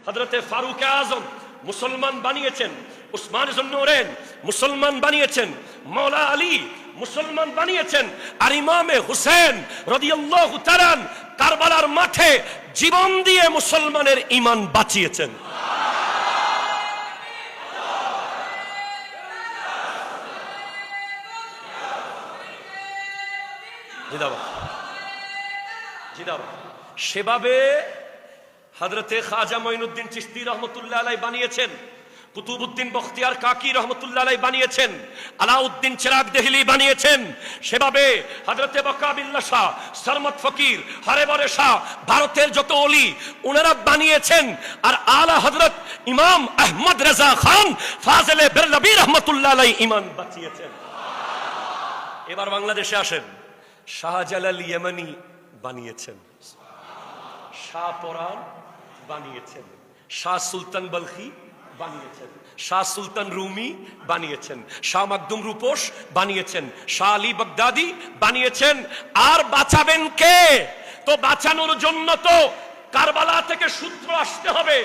হযরতে ফারুক আজম মুসলমান বানিয়েছেন, উসমান ইবনে নূরাইন মুসলমান বানিয়েছেন, মাওলা আলী মুসলমান বানিয়েছেন, আর ইমামে হুসেন রাদিয়াল্লাহু তাআলা কারবালার মাঠে জীবন দিয়ে মুসলমানের ঈমান বাঁচিয়েছেন। জিন্দাবাদ জিন্দাবাদ। সেভাবে হযরতে খাজা মঈনুদ্দিন চিশতি রহমতুল্লাহ আলাইহি বানিয়েছেন, কুতুবউদ্দিন বখতিয়ার কাকি রহমতুল্লাহ আলাইহি বানিয়েছেন, আলাউদ্দিন চিরাগ দেহলি বানিয়েছেন। সেভাবে হযরতে বকাবিল্লাহ শাহ, সরমত ফকির, হরেবরে শাহ, ভারতের যত ওলি ওনারা বানিয়েছেন। আর আলা হযরত ইমাম আহমদ রেজা খান ফাজলে বেরলভী রহমতুল্লাহ আলাইহি ঈমান বাঁচিয়েছেন। এবার বাংলাদেশে আসেন, শাহজালাল ইয়েমানি বানিয়েছেন, শাহ পরাণ বানিয়েছেন, শাহ সুলতান বলখি বানিয়েছেন, শাহ সুলতান রুমি বানিয়েছেন, শাহ মাকদুম রূপোশ বানিয়েছেন, শাহ আলী বাগদাদি বানিয়েছেন। আর বাঁচাবেন কে? তো বাঁচানোর জন্য তো কারবালা থেকে সূত্র আসতে হবে।